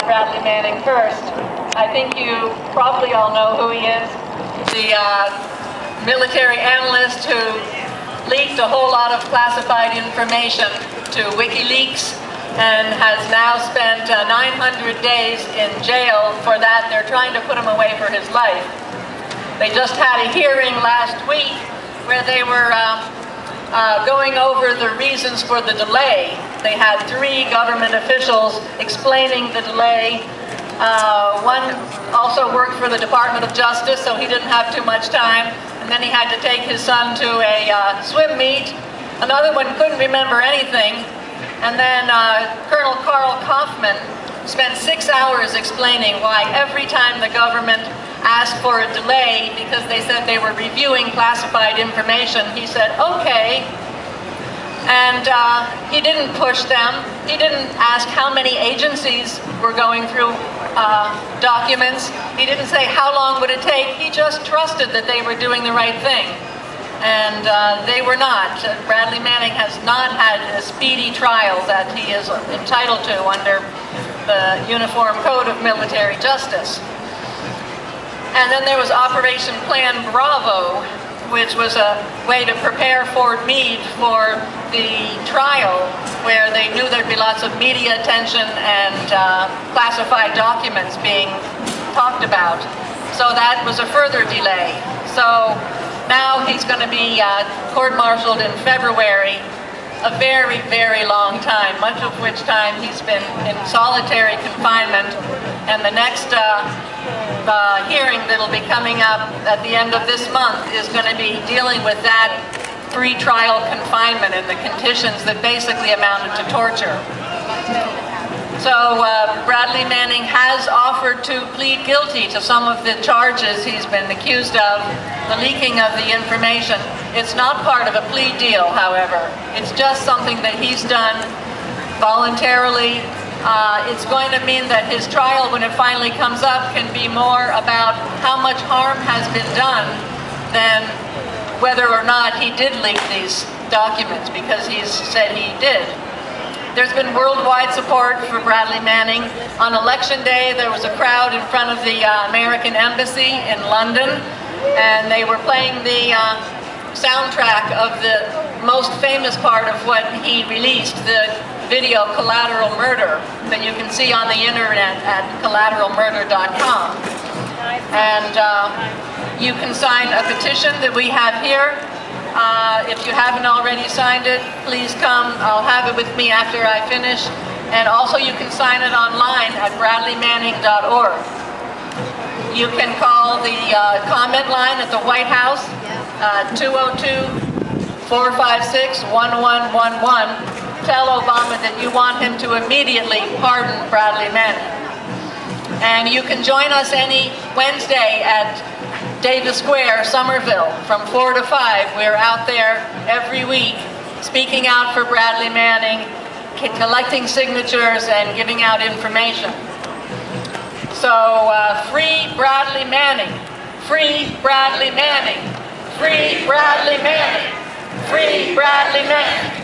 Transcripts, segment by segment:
Bradley Manning first. I think you probably all know who he is. The military analyst who leaked a whole lot of classified information to WikiLeaks and has now spent 900 days in jail for that. They're trying to put him away for his life. They just had a hearing last week where they were going over the reasons for the delay. They had 3 government officials explaining the delay. One also worked for the Department of Justice, so he didn't have too much time. And then he had to take his son to a swim meet. Another one couldn't remember anything. And then Colonel Carl Kaufman spent 6 hours explaining why every time the government asked for a delay because they said they were reviewing classified information, he said, okay. And he didn't push them. He didn't ask how many agencies were going through documents. He didn't say how long would it take. He just trusted that they were doing the right thing. And they were not. Bradley Manning has not had a speedy trial that he is entitled to under the Uniform Code of Military Justice. And then there was Operation Plan Bravo, which was a way to prepare Fort Meade for the trial, where they knew there'd be lots of media attention and classified documents being talked about. So that was a further delay. So now he's going to be court-martialed in February, a very, very long time, much of which time he's been in solitary confinement. And the next hearing that'll be coming up at the end of this month is going to be dealing with that pre-trial confinement and the conditions that basically amounted to torture. So Bradley Manning has offered to plead guilty to some of the charges he's been accused of, the leaking of the information. It's not part of a plea deal, however. It's just something that he's done voluntarily. It's going to mean that his trial, when it finally comes up, can be more about how much harm has been done than whether or not he did leak these documents, because he's said he did. There's been worldwide support for Bradley Manning. On Election Day, there was a crowd in front of the American Embassy in London, and they were playing the soundtrack of the most famous part of what he released, the video Collateral Murder, that you can see on the internet at collateralmurder.com. And you can sign a petition that we have here. If you haven't already signed it, please come. I'll have it with me after I finish. And also you can sign it online at bradleymanning.org. You can call the comment line at the White House, 202-456-1111. Tell Obama that you want him to immediately pardon Bradley Manning. And you can join us any Wednesday at Davis Square, Somerville, from 4 to 5. We're out there every week speaking out for Bradley Manning, collecting signatures and giving out information. So free Bradley Manning, free Bradley Manning, free Bradley Manning, free Bradley Manning.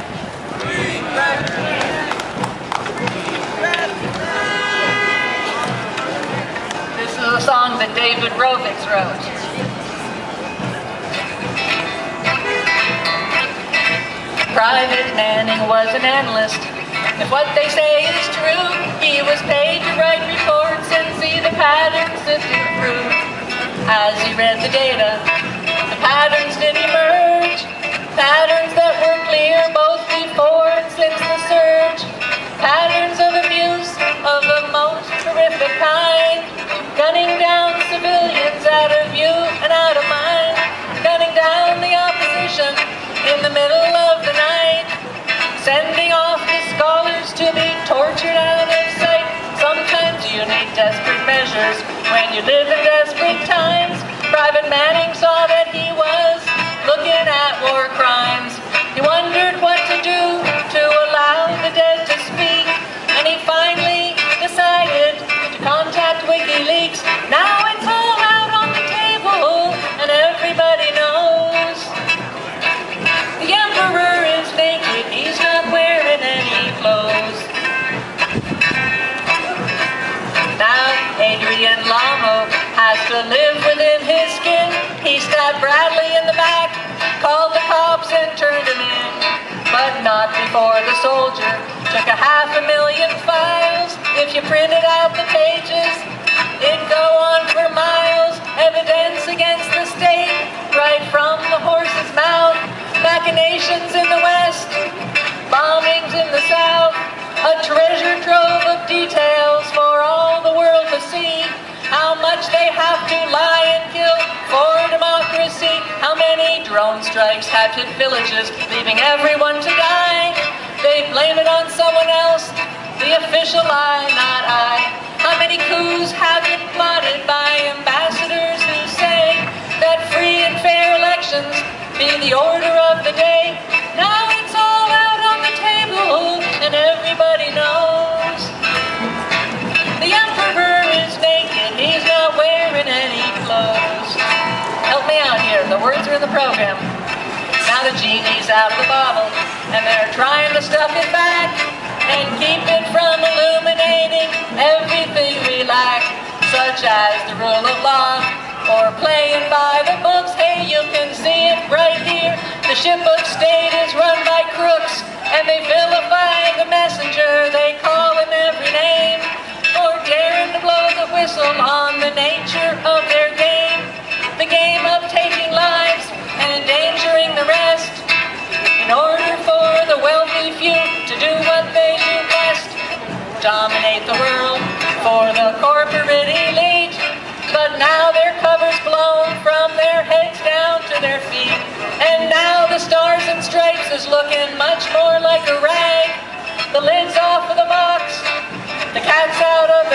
This is a song that David Rovics wrote. Private Manning was an analyst. If what they say is true, he was paid to write reports and see the patterns sifted through. As he read the data, the patterns did emerge. Patterns that were clear both before and since the surge. Patterns of abuse of the most horrific kind. Gunning down civilians out of view and out of mind. Gunning down the opposition in the middle of the night. Sending off the scholars to be tortured out of sight. Sometimes you need desperate measures when you live in desperate times. Private Manning saw that he was looking at war crimes. He wondered what to do to allow the dead to speak, and he finally decided to contact WikiLeaks. Now it's all out on the table, and everybody knows the emperor is naked, he's not wearing any clothes. to live within his skin. He stabbed Bradley in the back, called the cops and turned him in. But not before the soldier took 500,000 files. If you printed out the pages, it'd go on for miles. Evidence against the state, right from the horse's mouth. Machinations in the west, bombings in the south. A treasure trove of details for all the world to see. How much they have to lie and kill for democracy. How many drone strikes have hit villages, leaving everyone to die. They blame it on someone else, the official lie, not I. How many coups have been plotted by ambassadors who say that free and fair elections be the order of the day? Now it's all out on the table and everybody knows. The emperor is naked, he's not wearing any clothes. Help me out here, the words are in the program. Now the genie's out of the bottle, and they're trying to stuff it back and keep it from illuminating everything we lack, such as the rule of law or playing by the books. Hey, you can see it right here. The ship of state is run by crooks, and they vilify the messenger. They call him every name for daring to blow the whistle on the nature of their game. The game of taking lives and endangering the rest in order for the wealthy few to do what they do best. Dominate the world for the corporate elite. But now their cover's blown from their heads down to their feet. And now the stars and stripes is looking much more like a rag. The lid's off of the box, the cat's out of